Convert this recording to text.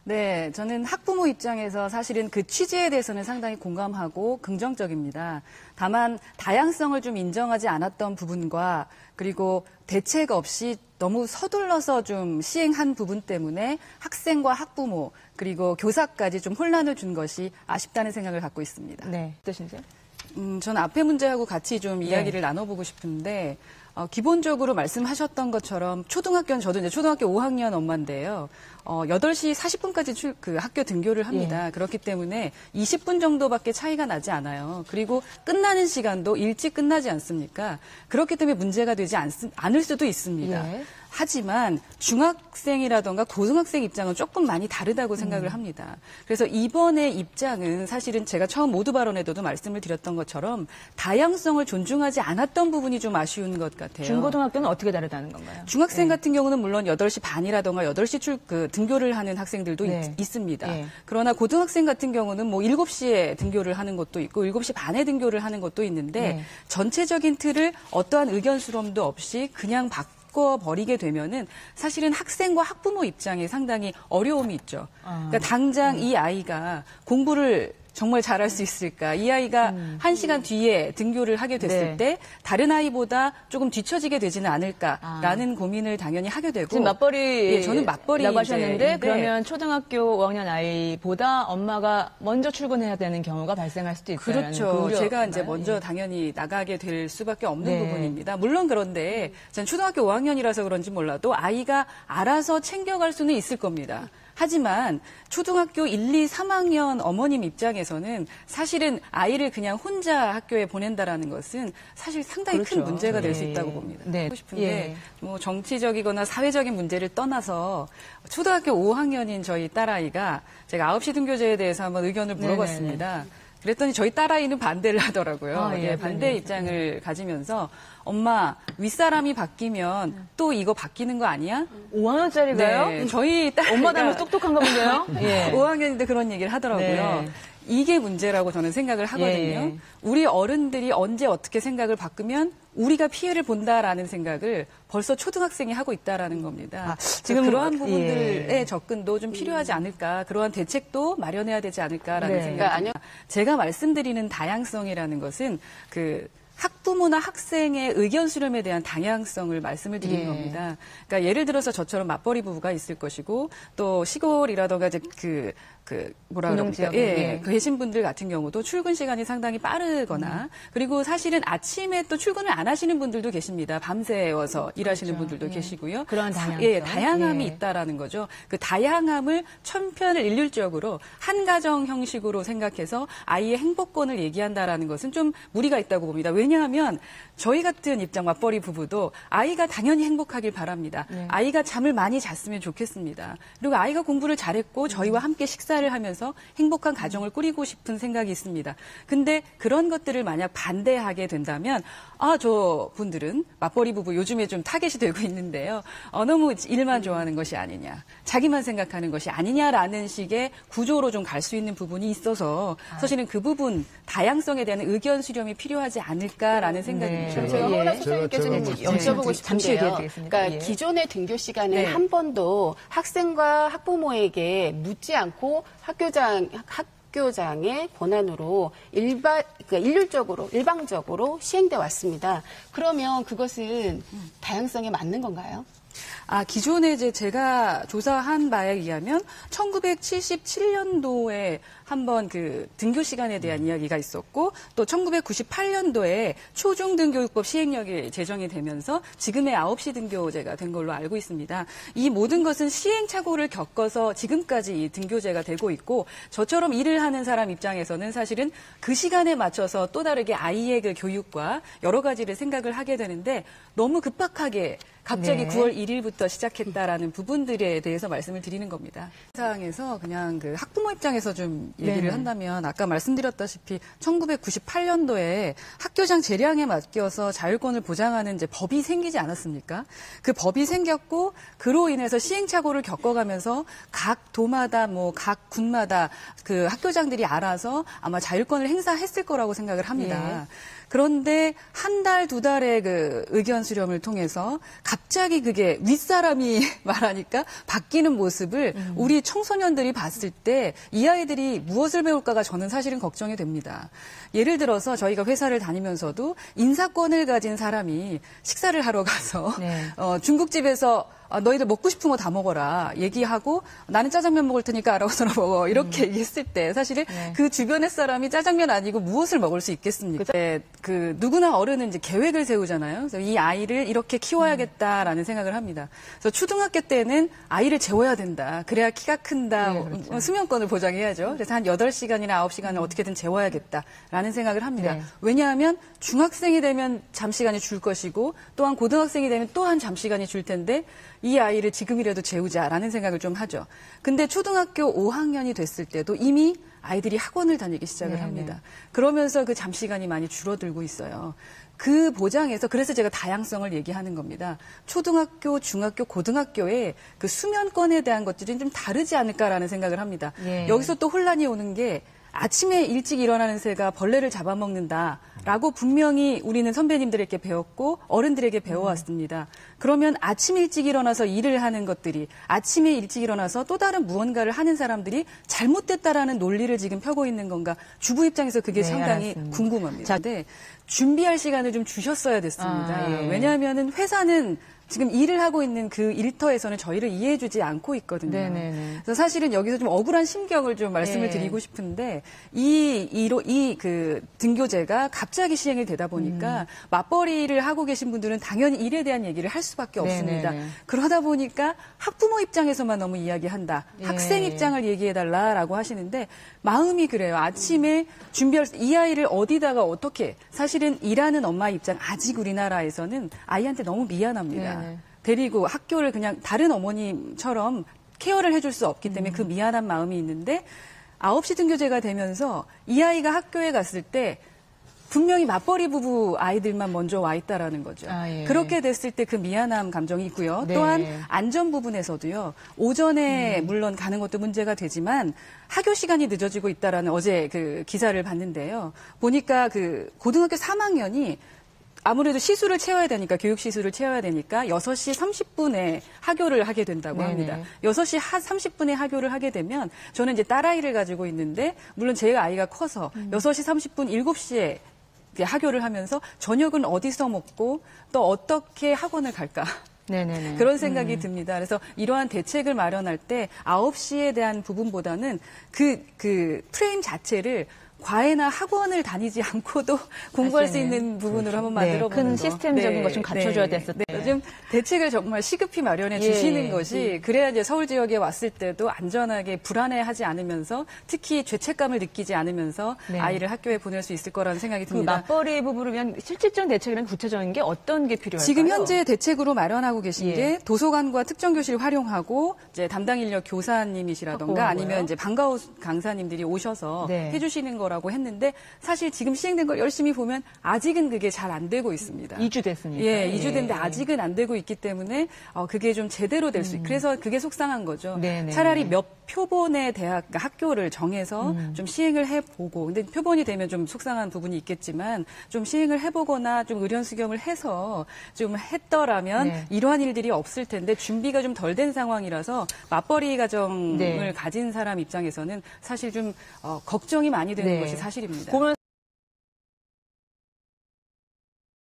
네, 저는 학부모 입장에서 사실은 그 취지에 대해서는 상당히 공감하고 긍정적입니다. 다만 다양성을 좀 인정하지 않았던 부분과 그리고 대책 없이 너무 서둘러서 좀 시행한 부분 때문에 학생과 학부모 그리고 교사까지 좀 혼란을 준 것이 아쉽다는 생각을 갖고 있습니다. 네, 어떠신지요? 저는 앞에 문제하고 같이 좀 이야기를 나눠보고 싶은데 기본적으로 말씀하셨던 것처럼 초등학교는 저도 이제 초등학교 5학년 엄마인데요. 8시 40분까지 그 학교 등교를 합니다. 그렇기 때문에 20분 정도밖에 차이가 나지 않아요. 그리고 끝나는 시간도 일찍 끝나지 않습니까? 그렇기 때문에 문제가 되지 않을 수도 있습니다. 하지만 중학생이라던가 고등학생 입장은 조금 많이 다르다고 생각을 합니다. 그래서 이번의 입장은 사실은 제가 처음 모두 발언에도 말씀을 드렸던 것처럼 다양성을 존중하지 않았던 부분이 좀 아쉬운 것 같아요. 중고등학교는 어떻게 다르다는 건가요? 중학생 같은 경우는 물론 8시 반이라던가 8시 등교를 하는 학생들도 있습니다. 그러나 고등학생 같은 경우는 뭐 7시에 등교를 하는 것도 있고 7시 반에 등교를 하는 것도 있는데 전체적인 틀을 어떠한 의견 수렴도 없이 그냥 버리게 되면은 사실은 학생과 학부모 입장에 상당히 어려움이 있죠. 그러니까 당장 이 아이가 공부를 정말 잘할 수 있을까? 이 아이가 1시간 뒤에 등교를 하게 됐을 때 다른 아이보다 조금 뒤처지게 되지는 않을까라는 고민을 당연히 하게 되고. 지금 맞벌이 저는 맞벌이라고 하셨는데 그러면 초등학교 5학년 아이보다 엄마가 먼저 출근해야 되는 경우가 발생할 수도 있다는 그렇죠. 제가 이제 먼저 당연히 나가게 될 수밖에 없는 부분입니다. 물론 그런데 전 초등학교 5학년이라서 그런지 몰라도 아이가 알아서 챙겨갈 수는 있을 겁니다. 하지만 초등학교 1, 2, 3학년 어머님 입장에서는 사실은 아이를 그냥 혼자 학교에 보낸다라는 것은 사실 상당히 큰 문제가 될 수 있다고 봅니다. 하고 싶은데 뭐 정치적이거나 사회적인 문제를 떠나서 초등학교 5학년인 저희 딸아이가 제가 9시 등교제에 대해서 한번 의견을 물어봤습니다. 그랬더니 저희 딸아이는 반대를 하더라고요. 반대 입장을 가지면서 엄마 윗사람이 바뀌면 또 이거 바뀌는 거 아니야? 5학년짜리가요? 네, 저희 딸아이가 엄마 닮아서 똑똑한가 본데요? 5학년인데 그런 얘기를 하더라고요. 이게 문제라고 저는 생각을 하거든요. 우리 어른들이 언제 어떻게 생각을 바꾸면 우리가 피해를 본다라는 생각을 벌써 초등학생이 하고 있다라는 겁니다. 지금 그러한 부분들의 접근도 좀 필요하지 않을까, 그러한 대책도 마련해야 되지 않을까라는 생각입니다. 제가 말씀드리는 다양성이라는 것은 학부모나 학생의 의견 수렴에 대한 다양성을 말씀을 드리는 겁니다. 그러니까 예를 들어서 저처럼 맞벌이 부부가 있을 것이고 또 시골이라던가 이제 계신 분들 같은 경우도 출근 시간이 상당히 빠르거나 그리고 사실은 아침에 또 출근을 안 하시는 분들도 계십니다. 밤새워서 일하시는 분들도 계시고요. 그런 다양성. 다양함이 있다라는 거죠. 그 다양함을 천편일률적으로 한 가정 형식으로 생각해서 아이의 행복권을 얘기한다라는 것은 좀 무리가 있다고 봅니다. 왜냐하면 저희 같은 입장 맞벌이 부부도 아이가 당연히 행복하길 바랍니다. 아이가 잠을 많이 잤으면 좋겠습니다. 그리고 아이가 공부를 잘했고 저희와 함께 식사를 하면서 행복한 가정을 꾸리고 싶은 생각이 있습니다. 근데 그런 것들을 만약 반대하게 된다면 저 분들은 맞벌이 부부 요즘에 좀 타겟이 되고 있는데요. 너무 일만 좋아하는 것이 아니냐, 자기만 생각하는 것이 아니냐라는 식의 구조로 좀 갈 수 있는 부분이 있어서 사실은 그 부분 다양성에 대한 의견 수렴이 필요하지 않을까라는 생각입니다. 제가 허나 소장님께 좀 여쭤보고 싶은데요. 그러니까 기존의 등교 시간에 한 번도 학생과 학부모에게 묻지 않고 학교장의 권한으로 일방적으로 시행돼 왔습니다. 그러면 그것은 다양성에 맞는 건가요? 기존에 제가 조사한 바에 의하면 1977년도에 한번 등교 시간에 대한 이야기가 있었고 또 1998년도에 초중등교육법 시행령이 제정이 되면서 지금의 9시 등교제가 된 걸로 알고 있습니다. 이 모든 것은 시행착오를 겪어서 지금까지 이 등교제가 되고 있고 저처럼 일을 하는 사람 입장에서는 사실은 그 시간에 맞춰서 또 다르게 아이의 교육과 여러 가지를 생각을 하게 되는데 너무 급박하게 갑자기 9월 1일부터 시작했다라는 부분들에 대해서 말씀을 드리는 겁니다. 상황에서 그냥 학부모 입장에서 좀 얘기를 한다면 아까 말씀드렸다시피 1998년도에 학교장 재량에 맡겨서 자율권을 보장하는 법이 생기지 않았습니까? 그 법이 생겼고 그로 인해서 시행착오를 겪어가면서 각 도마다 각 군마다 학교장들이 알아서 아마 자율권을 행사했을 거라고 생각을 합니다. 그런데 한 달, 두 달의 의견 수렴을 통해서 갑자기 그게 윗사람이 말하니까 바뀌는 모습을 우리 청소년들이 봤을 때 이 아이들이 무엇을 배울까가 저는 사실은 걱정이 됩니다. 예를 들어서 저희가 회사를 다니면서도 인사권을 가진 사람이 식사를 하러 가서 네. 중국집에서 너희들 먹고 싶은 거 다 먹어라 얘기하고 나는 짜장면 먹을 테니까 알아서 먹어 이렇게 얘기했을 때 사실은 네. 그 주변의 사람이 짜장면 아니고 무엇을 먹을 수 있겠습니까? 그 누구나 어른은 이제 계획을 세우잖아요. 그래서 이 아이를 이렇게 키워야겠다라는 생각을 합니다. 그래서 초등학교 때는 아이를 재워야 된다. 그래야 키가 큰다. 네, 그렇죠. 수면권을 보장해야죠. 그래서 한 8시간이나 9시간을 어떻게든 재워야겠다라는 생각을 합니다. 네. 왜냐하면 중학생이 되면 잠시간이 줄 것이고 또한 고등학생이 되면 또한 잠시간이 줄 텐데 이 아이를 지금이라도 재우자라는 생각을 좀 하죠. 근데 초등학교 5학년이 됐을 때도 이미 아이들이 학원을 다니기 시작을 합니다. 그러면서 그 잠시간이 많이 줄어들고 있어요. 그 보장에서 그래서 제가 다양성을 얘기하는 겁니다. 초등학교, 중학교, 고등학교의 그 수면권에 대한 것들이 좀 다르지 않을까라는 생각을 합니다. 예. 여기서 또 혼란이 오는 게 아침에 일찍 일어나는 새가 벌레를 잡아먹는다라고 분명히 우리는 선배님들에게 배웠고 어른들에게 배워왔습니다. 그러면 아침 일찍 일어나서 일을 하는 것들이 아침에 일찍 일어나서 또 다른 무언가를 하는 사람들이 잘못됐다라는 논리를 지금 펴고 있는 건가 주부 입장에서 그게 네, 상당히 알았습니다. 궁금합니다. 근데 준비할 시간을 좀 주셨어야 됐습니다. 예. 왜냐하면 회사는 지금 일을 하고 있는 그 일터에서는 저희를 이해해주지 않고 있거든요. 네네네. 그래서 사실은 여기서 좀 억울한 심경을 좀 말씀을 드리고 싶은데 그 등교제가 갑자기 시행이 되다 보니까 맞벌이를 하고 계신 분들은 당연히 일에 대한 얘기를 할 수밖에 없습니다. 네네네. 그러다 보니까 학부모 입장에서만 너무 이야기한다. 예. 학생 입장을 얘기해달라라고 하시는데 마음이 그래요. 아침에 준비할 이 아이를 어디다가 어떻게 사실은 일하는 엄마 입장 아직 우리나라에서는 아이한테 너무 미안합니다. 네네. 데리고 학교를 그냥 다른 어머님처럼 케어를 해줄 수 없기 때문에 그 미안한 마음이 있는데 9시 등교제가 되면서 이 아이가 학교에 갔을 때 분명히 맞벌이 부부 아이들만 먼저 와 있다라는 거죠. 예. 그렇게 됐을 때 그 미안함 감정이 있고요. 네. 또한 안전 부분에서도요. 오전에 물론 가는 것도 문제가 되지만 학교 시간이 늦어지고 있다라는 어제 그 기사를 봤는데요. 보니까 그 고등학교 3학년이 아무래도 시수를 채워야 되니까 교육 시수를 채워야 되니까 6시 30분에 하교를 하게 된다고 합니다. 6시 30분에 하교를 하게 되면 저는 이제 딸아이를 가지고 있는데 물론 제 아이가 커서 6시 30분 7시에 하교를 하면서 저녁은 어디서 먹고 또 어떻게 학원을 갈까? 네네네. 그런 생각이 듭니다. 그래서 이러한 대책을 마련할 때 9시에 대한 부분보다는 그 프레임 자체를 과외나 학원을 다니지 않고도 공부할 수 있는 부분으로 한번 만들어 보는 큰 시스템적인 것 좀 갖춰줘야 됐을 때. 요즘 대책을 정말 시급히 마련해 주시는 것이 그래야 이제 서울 지역에 왔을 때도 안전하게 불안해하지 않으면서 특히 죄책감을 느끼지 않으면서 아이를 학교에 보낼 수 있을 거라는 생각이 듭니다. 그 맞벌이 부부를 위한 실질적인 대책이란 구체적인 게 어떤 게 필요할까요? 지금 현재 대책으로 마련하고 계신 게 도서관과 특정교실 활용하고 이제 담당 인력 교사님이시라던가 아니면 이제 방과후 강사님들이 오셔서 해주시는 거라고 했는데 사실 지금 시행된 걸 열심히 보면 아직은 그게 잘 안 되고 있습니다. 2주 됐으니까. 예, 2주 됐는데 아직은 안 되고 있기 때문에 그게 좀 제대로 될 수 있고 그래서 그게 속상한 거죠. 차라리 몇 표본의 대학 학교를 정해서 좀 시행을 해보고 근데 표본이 되면 좀 속상한 부분이 있겠지만 좀 시행을 해보거나 좀 의견수렴을 해서 좀 했더라면 이러한 일들이 없을 텐데 준비가 좀 덜 된 상황이라서 맞벌이 가정을 가진 사람 입장에서는 사실 좀 걱정이 많이 되는 것이 사실입니다.